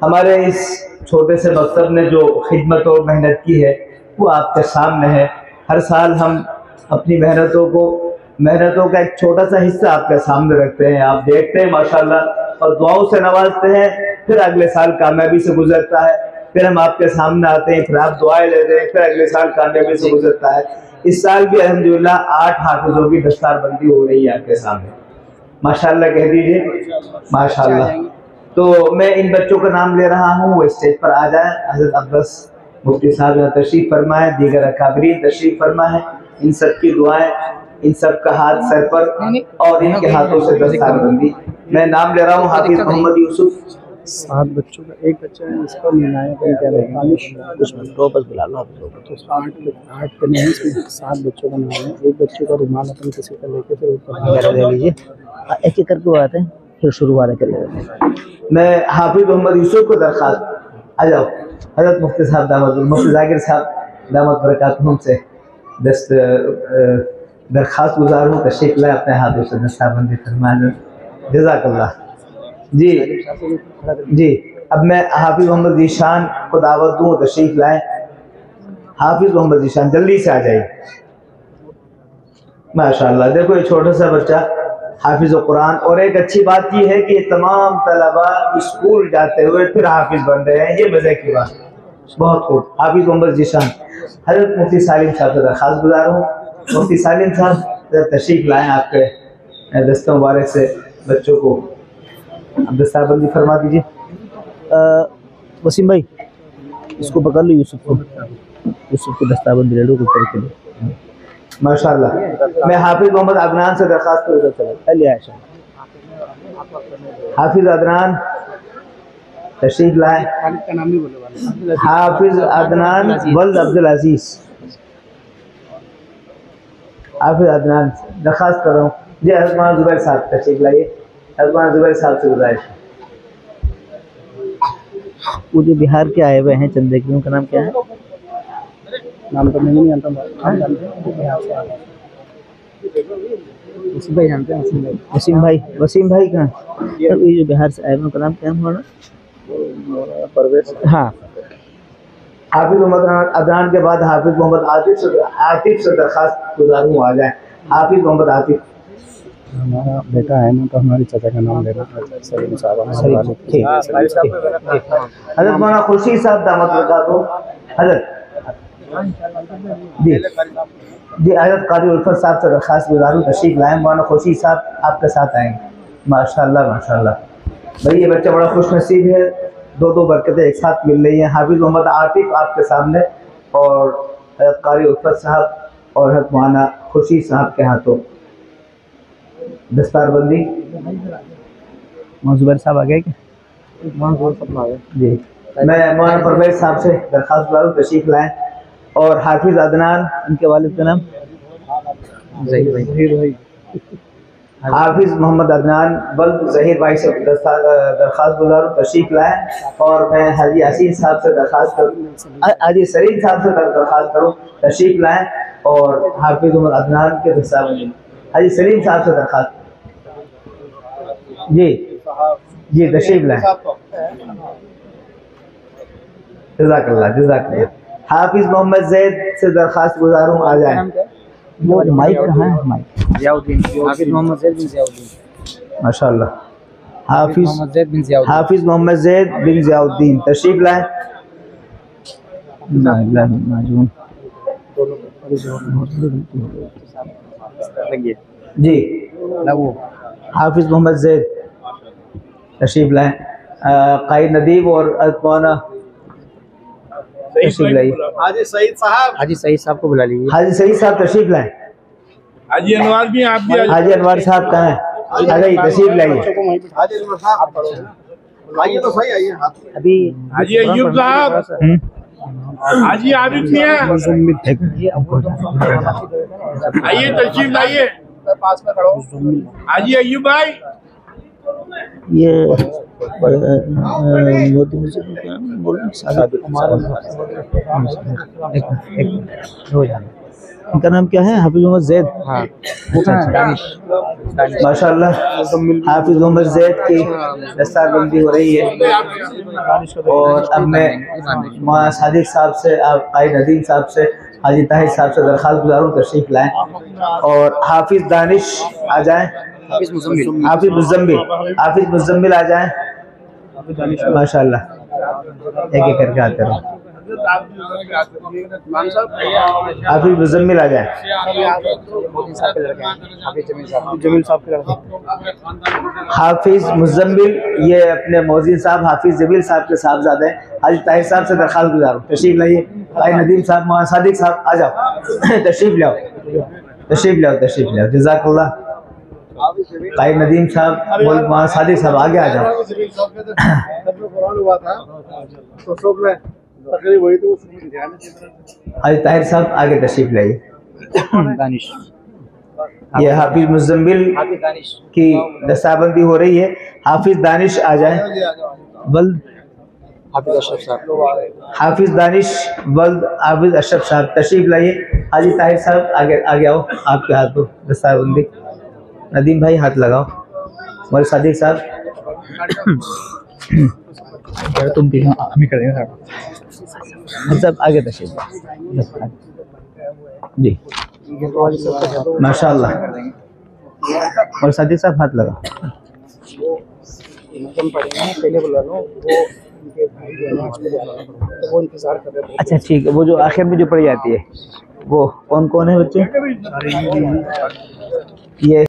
हमारे इस छोटे से मकतब ने जो खिदमत और मेहनत की है वो आपके सामने है। हर साल हम अपनी मेहनतों का एक छोटा सा हिस्सा आपके सामने रखते हैं, आप देखते हैं माशाल्लाह और दुआओं से नवाजते हैं। फिर अगले साल कामयाबी से गुजरता है, फिर हम आपके सामने आते हैं, फिर आप दुआएं लेते हैं, फिर अगले साल कामयाबी से गुजरता है। इस साल भी अल्हम्दुलिल्लाह 8 हाफिजों की दस्तारबंदी हो रही है आपके सामने, माशाल्लाह कह दीजिए माशाल्लाह। तो मैं इन बच्चों का नाम ले रहा हूँ, वो स्टेज पर आ जाए। हज़रत अब्बास मुफ्ती साहब यहाँ तशरीफ फरमाए, दीगर अकाबरीन तशरीफ फरमाए। इन सब की दुआएं, इन सब का हाथ सर पर और इनके हाथों से दस्तारबंदी। मैं नाम ले रहा हूँ हाफिज मोहम्मद यूसुफ। 7 बच्चों का एक बच्चा है, इसका निर्णायक क्या रहेगा? कुछ मिनटों बस बुला लो आप लोग। तो 8 पे नहीं, इसमें 7 बच्चों का नाम है। एक बच्चे का रुमाल अपन किसी का लेके फिर ऊपर वगैरह ले लीजिए, एक एक करके आते हैं, फिर शुरू वाले कर लेते। मैं हाफिज मोहम्मद यूसुफ को दरखास्त, आ जाओ हजरत मुफ्ती साहब दामद, मुफ्ती जाकिर साहब दामद बरकातुहुम से दरखास्त गुजार हूँ, तशरीफ लाए, अपने हाथों से दस्तारबंदी फरमाए। जज़ाकल्लाह जी। जी अब मैं हाफिज मोहम्मद ज़ीशान को दावत दूँ, तशरीफ लाए। हाफिज मोहम्मद ज़ीशान जल्दी से आ जाइए। माशाल्लाह देखो ये छोटा सा बच्चा हाफिज कुरान। और एक अच्छी बात यह है कि तमाम तलबा स्कूल जाते हुए फिर हाफिज बन रहे हैं, ये मजे की बात। बहुत खूब। हाफिज मोहम्मद ज़ीशान। हज़रत मुफ्ती सालिम साहब से दरखास्त गुजार हूँ, मुफ्ती सालिम साहब तशरीफ लाएँ, आपके दस्ते मुबारक से बच्चों को अब दस्तारबंदी फरमा दीजिए। वसीम भाई इसको पकड़ लो, यूसुफ की दस्तारबंदी ले लो ऊपर के लिए। माशाल्लाह। मैं हाफिज मोहम्मद अदनान से दरखास्त कर चला। हाफिज अदनान तशरीफ लाए। हाफिज अदनान वल्द अब्दुल अजीज। हाफिज अदनान दरखास्त कर रहा हूँ जी। अजमान जुबैर साहब तशरीफ लाइए। अजमान जुबैर साहब से गुजारिश। वो जो बिहार के आए हुए हैं चंदे की, उनका नाम क्या है? नाम तो नहीं जानता। वसीम भाई जानते हैं? वसीम भाई कहाँ? ये जो बिहार से आए हुए उनका नाम क्या है हमारा? परवेज। हाँ। हाफिज मोहम्मद अदनान के बाद हाफिज मोहम्मद आतिफ से दरखास्त गुजारूँ, आ जाए। हाफिज मोहम्मद आतिफ हमारा बेटा है ना, तो हमारी चाचा का नाम लेना। सलीम साहब। हज़रत मौलाना खुर्शीद साहब दामद बरकातुहू। हज़रत जी जी हज़रत कारी उल्फत साहब से दरखास्त गुजारूँ, तशरीफ लाएँ। मौलाना खुर्शीद साहब आपके साथ आएंगे। माशाल्लाह माशाल्लाह भाई ये बच्चा बड़ा खुश नसीब है, 2 बरकतें एक साथ मिल रही हैं। हाफिज मोहम्मद आतिफ आपके सामने और हज़रत कारी उल्फत साहब और हज़रत मौलाना खुर्शीद साहब के हाथों दस्तारबंदी। जुबैर साहब आ गए क्या? जी मैं मौलाना परवेज साहब से दरखास्त गुजारूँ, तशरीफ लाएँ। और हाफिज अदनान, उनके वालिद का नाम हाफिज मोहम्मद अदनान वल्द ज़हीर भाई से दरखास्त गुजारूँ, तशरीफ लाएँ। और मैं हाजी यासीन साहब से दरखास्त करूँ, हाजी सलीम साहब से दरखास्त करूँ, तशरीफ लाएँ। और हाफिज मोहम्मद अदनान के दस्तारबंदी हाजी सलीम साहब से दरखास्त। जी जी तशरीफ लाएँ। जज़ाकल्लाह जज़ाकल्लाह। हाफिज मोहम्मद ज़ैद से दरखास्त गुजारूँ, आ जाए। वो माइक कहाँ है? माइक ज़ियाउद्दीन। हाफिज मोहम्मद ज़ैद बिन ज़ियाउद्दीन। माशाल्लाह। हाफिज मोहम्मद ज़ैद बिन ज़ियाउद्दीन तशरीफ लाएँ। जी हाफिज मोहम्मद ज़ैद तशरीफ लाएँ। कायद नदीब और मौलाना तशरीफ लाइए। हाजी सईद साहब को बुला लीजिए। हाजी सईद साहब तशरीफ लाएँ। हाजी अनवर भी आप भी। हाजी अनवर साहब कहाँ हैं? आ जाइए तशरीफ लाइए। अभी हाजी अय्यूब साहब, हाजी आबिद भी हैं, आइए तशरीफ लाइए। हाजी अय्यूब भाई, ये मोदी मस्जिद में क्या बोल रहे हैं? इनका नाम क्या है? हाफिज मोहम्मद ज़ैद। हाँ। माशाल्लाह हाफिज मोहम्मद जैद की दस्तारबंदी हो रही है। और अब मैं मौलाना सादिक साहब से, भाई नदीम साहब से, हाजी ताहिर साहब से दरख्वास्त गुजारूँ तशरीफ लाएँ। और हाफिज दानिश आ जाएँ, हाफिज मुजम्मिल आ जाएँ माशाल्लाह। एक एक करके आते रहो। हाफिज मुजम्मिल आ जाए। हाफिज मुजम्मिल ये अपने मौज़िन साहब हाफिज जमील साहब के साहबजादे हैं। हाजी ताहिर साहब से दरख्वास्त गुजारूँ तशरीफ लाइए। भाई नदीम साहब, मौलाना सादिक साहब आ जाओ। तशरीफ लाओ जज़ाकल्लाह। भाई नदीम साहब, मौलाना सादिक साहब आगे आ जाओ। हाजी ताहिर साहब आगे तशरीफ लाइए। ये हाफिज मुजम्मिल की दस्तारबंदी हो रही है। हाफिज दानिश आ जाए। वल्द हाफिज दानिश वल्द हाफिज अशरफ साहब तशरीफ लाइए। हाजी ताहिर साहब आगे आओ, आपके हाथ को दस्तारबंदी। नदीम भाई हाथ लगाओ। मौलाना सादिक साहब तुम भी हम ही करेंगे सब आगे तशरीफ जी माशाल्लाह। और सादिक साहब हाथ लगा। पहले बुला लो, वो इंतजार कर रहे थे। अच्छा ठीक है, वो जो आखिर में जो पड़ी जाती है वो कौन कौन है बच्चे? ये